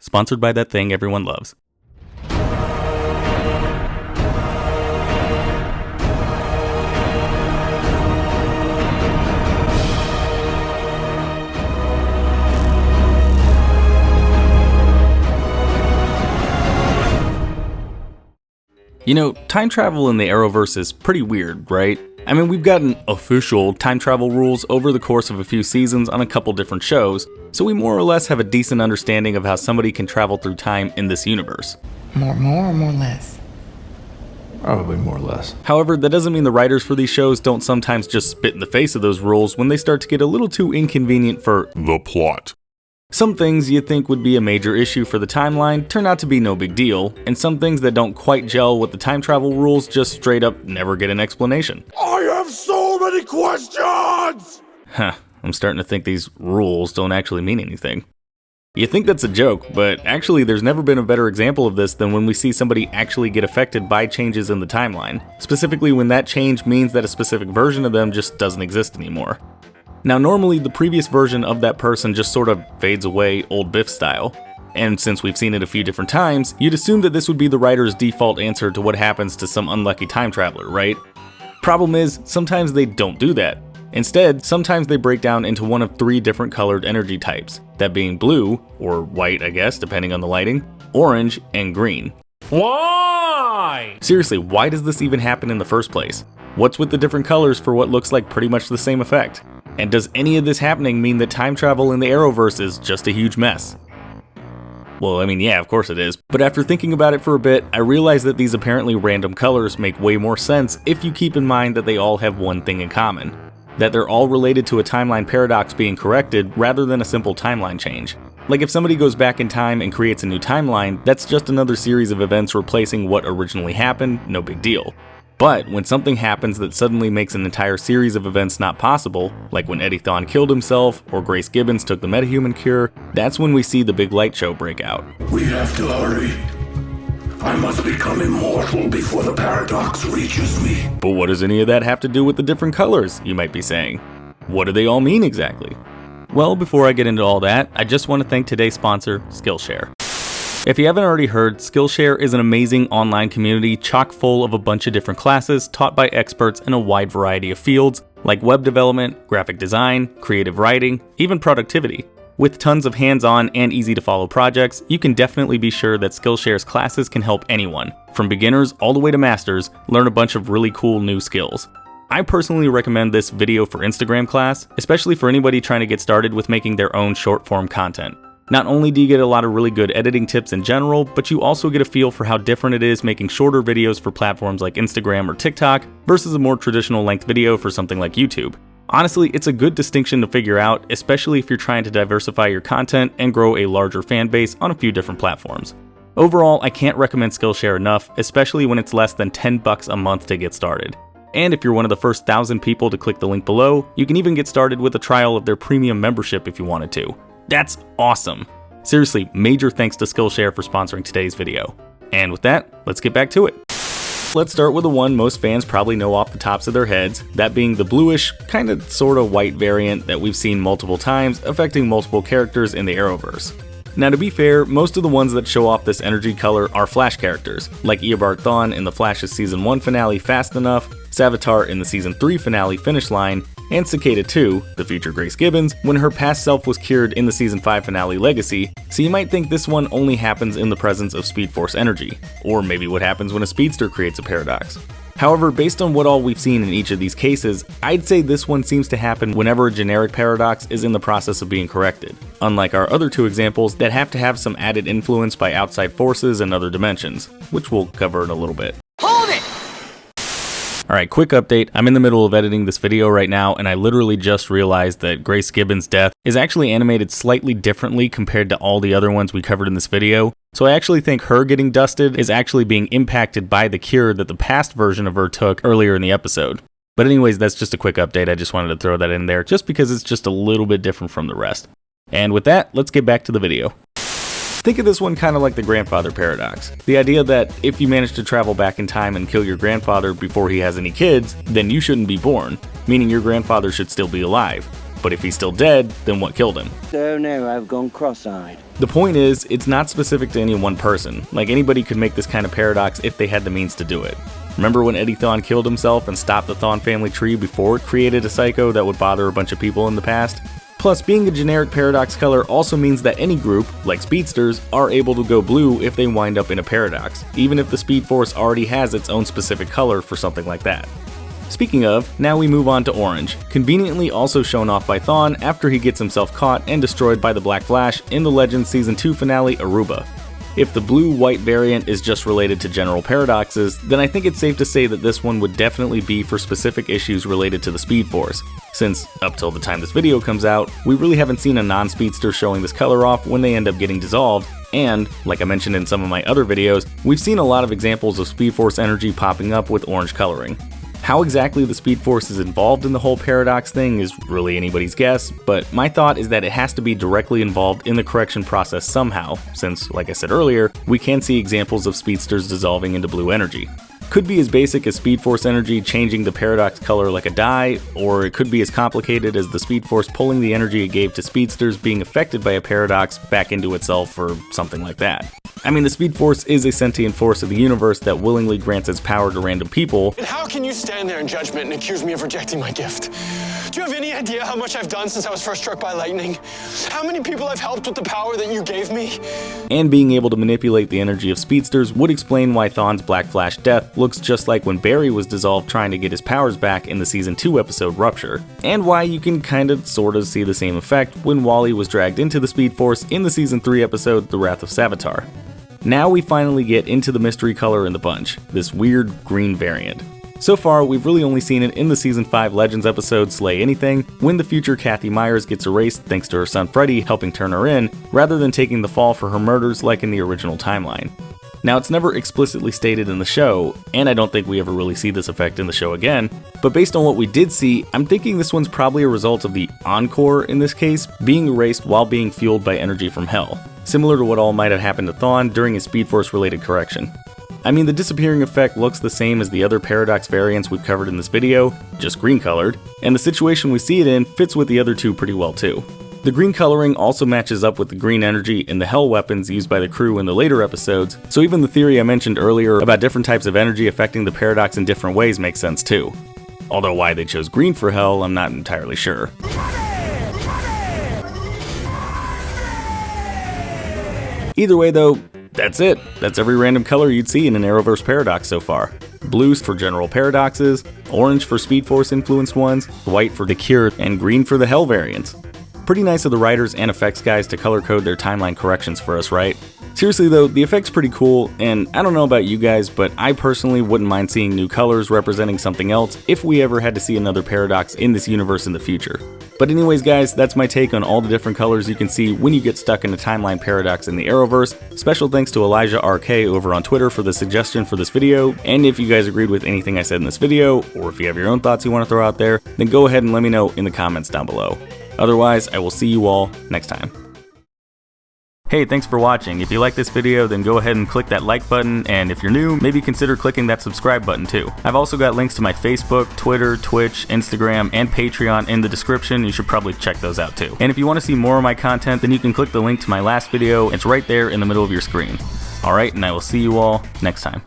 sponsored by that thing everyone loves. You know, time travel in the Arrowverse is pretty weird, right? I mean, we've gotten official time travel rules over the course of a few seasons on a couple different shows, so we more or less have a decent understanding of how somebody can travel through time in this universe. More or more less? Probably more or less. However, that doesn't mean the writers for these shows don't sometimes just spit in the face of those rules when they start to get a little too inconvenient for the plot. Some things you think would be a major issue for the timeline turn out to be no big deal, and some things that don't quite gel with the time travel rules just straight up never get an explanation. I have so many questions! I'm starting to think these rules don't actually mean anything. You think that's a joke, but actually there's never been a better example of this than when we see somebody actually get affected by changes in the timeline, specifically when that change means that a specific version of them just doesn't exist anymore. Now normally the previous version of that person just sort of fades away old Biff style, and since we've seen it a few different times, you'd assume that this would be the writer's default answer to what happens to some unlucky time traveler, right? Problem is, sometimes they don't do that. Instead, sometimes they break down into one of three different colored energy types, that being blue, or white I guess depending on the lighting, orange, and green. Why? Seriously, why does this even happen in the first place? What's with the different colors for what looks like pretty much the same effect? And does any of this happening mean that time travel in the Arrowverse is just a huge mess? Well, I mean, yeah, of course it is, but after thinking about it for a bit, I realized that these apparently random colors make way more sense if you keep in mind that they all have one thing in common. That they're all related to a timeline paradox being corrected rather than a simple timeline change. Like if somebody goes back in time and creates a new timeline, that's just another series of events replacing what originally happened, no big deal. But when something happens that suddenly makes an entire series of events not possible, like when Eddie Thawne killed himself or Grace Gibbons took the metahuman cure, that's when we see the big light show break out. We have to hurry. I must become immortal before the paradox reaches me. But what does any of that have to do with the different colors, you might be saying? What do they all mean exactly? Well, before I get into all that, I just want to thank today's sponsor, Skillshare. If you haven't already heard, Skillshare is an amazing online community chock full of a bunch of different classes taught by experts in a wide variety of fields, like web development, graphic design, creative writing, even productivity. With tons of hands-on and easy-to-follow projects, you can definitely be sure that Skillshare's classes can help anyone, from beginners all the way to masters, learn a bunch of really cool new skills. I personally recommend this video for Instagram class, especially for anybody trying to get started with making their own short-form content. Not only do you get a lot of really good editing tips in general, but you also get a feel for how different it is making shorter videos for platforms like Instagram or TikTok versus a more traditional length video for something like YouTube. Honestly, it's a good distinction to figure out, especially if you're trying to diversify your content and grow a larger fan base on a few different platforms. Overall, I can't recommend Skillshare enough, especially when it's less than $10 a month to get started. And if you're one of the first 1,000 people to click the link below, you can even get started with a trial of their premium membership if you wanted to. That's awesome! Seriously, major thanks to Skillshare for sponsoring today's video. And with that, let's get back to it. Let's start with the one most fans probably know off the tops of their heads, that being the bluish, kinda sorta white variant that we've seen multiple times affecting multiple characters in the Arrowverse. Now to be fair, most of the ones that show off this energy color are Flash characters, like Eobard Thawne in the Flash's Season 1 finale Fast Enough, Savitar in the Season 3 finale Finish Line, and Cicada 2, the future Grace Gibbons, when her past self was cured in the Season 5 finale Legacy, so you might think this one only happens in the presence of Speed Force energy, or maybe what happens when a speedster creates a paradox. However, based on what all we've seen in each of these cases, I'd say this one seems to happen whenever a generic paradox is in the process of being corrected, unlike our other two examples that have to have some added influence by outside forces and other dimensions, which we'll cover in a little bit. Alright, quick update. I'm in the middle of editing this video right now, and I literally just realized that Grace Gibbons' death is actually animated slightly differently compared to all the other ones we covered in this video. So I actually think her getting dusted is actually being impacted by the cure that the past version of her took earlier in the episode. But anyways, that's just a quick update. I just wanted to throw that in there just because it's just a little bit different from the rest. And with that, let's get back to the video. Think of this one kind of like the grandfather paradox. The idea that if you manage to travel back in time and kill your grandfather before he has any kids, then you shouldn't be born, meaning your grandfather should still be alive. But if he's still dead, then what killed him? So now I've gone cross-eyed. The point is, it's not specific to any one person. Like, anybody could make this kind of paradox if they had the means to do it. Remember when Eddie Thawne killed himself and stopped the Thawne family tree before it created a psycho that would bother a bunch of people in the past? Plus, being a generic paradox color also means that any group, like speedsters, are able to go blue if they wind up in a paradox, even if the Speed Force already has its own specific color for something like that. Speaking of, now we move on to orange, conveniently also shown off by Thawne after he gets himself caught and destroyed by the Black Flash in the Legends Season 2 finale Aruba. If the blue-white variant is just related to general paradoxes, then I think it's safe to say that this one would definitely be for specific issues related to the Speed Force, since, up till the time this video comes out, we really haven't seen a non-speedster showing this color off when they end up getting dissolved, and, like I mentioned in some of my other videos, we've seen a lot of examples of Speed Force energy popping up with orange coloring. How exactly the Speed Force is involved in the whole paradox thing is really anybody's guess, but my thought is that it has to be directly involved in the correction process somehow, since, like I said earlier, we can see examples of speedsters dissolving into blue energy. Could be as basic as Speed Force energy changing the paradox color like a dye, or it could be as complicated as the Speed Force pulling the energy it gave to speedsters being affected by a paradox back into itself or something like that. I mean, the Speed Force is a sentient force of the universe that willingly grants its power to random people. And how can you stand there in judgment and accuse me of rejecting my gift? Do you have any idea how much I've done since I was first struck by lightning? How many people I've helped with the power that you gave me? And being able to manipulate the energy of speedsters would explain why Thawne's Black Flash death looks just like when Barry was dissolved trying to get his powers back in the Season 2 episode Rupture, and why you can kinda sorta see the same effect when Wally was dragged into the Speed Force in the Season 3 episode The Wrath of Savitar. Now we finally get into the mystery color in the bunch, this weird green variant. So far, we've really only seen it in the Season 5 Legends episode Slay Anything, when the future Kathy Myers gets erased thanks to her son Freddy helping turn her in, rather than taking the fall for her murders like in the original timeline. Now, it's never explicitly stated in the show, and I don't think we ever really see this effect in the show again, but based on what we did see, I'm thinking this one's probably a result of the Encore, in this case, being erased while being fueled by energy from hell, similar to what all might have happened to Thawne during his Speed Force related correction. I mean, the disappearing effect looks the same as the other paradox variants we've covered in this video, just green colored, and the situation we see it in fits with the other two pretty well too. The green coloring also matches up with the green energy in the hell weapons used by the crew in the later episodes, so even the theory I mentioned earlier about different types of energy affecting the paradox in different ways makes sense too. Although why they chose green for hell, I'm not entirely sure. Either way though, that's it. That's every random color you'd see in an Arrowverse paradox so far. Blues for general paradoxes, orange for Speed Force influenced ones, white for the Cure, and green for the hell variants. Pretty nice of the writers and effects guys to color code their timeline corrections for us, right? Seriously though, the effect's pretty cool, and I don't know about you guys, but I personally wouldn't mind seeing new colors representing something else if we ever had to see another paradox in this universe in the future. But anyways guys, that's my take on all the different colors you can see when you get stuck in a timeline paradox in the Arrowverse. Special thanks to Elijah RK over on Twitter for the suggestion for this video, and if you guys agreed with anything I said in this video, or if you have your own thoughts you want to throw out there, then go ahead and let me know in the comments down below. Otherwise, I will see you all next time. Hey, thanks for watching. If you like this video, then go ahead and click that like button, and if you're new, maybe consider clicking that subscribe button too. I've also got links to my Facebook, Twitter, Twitch, Instagram, and Patreon in the description. You should probably check those out too. And if you want to see more of my content, then you can click the link to my last video. It's right there in the middle of your screen. Alright, and I will see you all next time.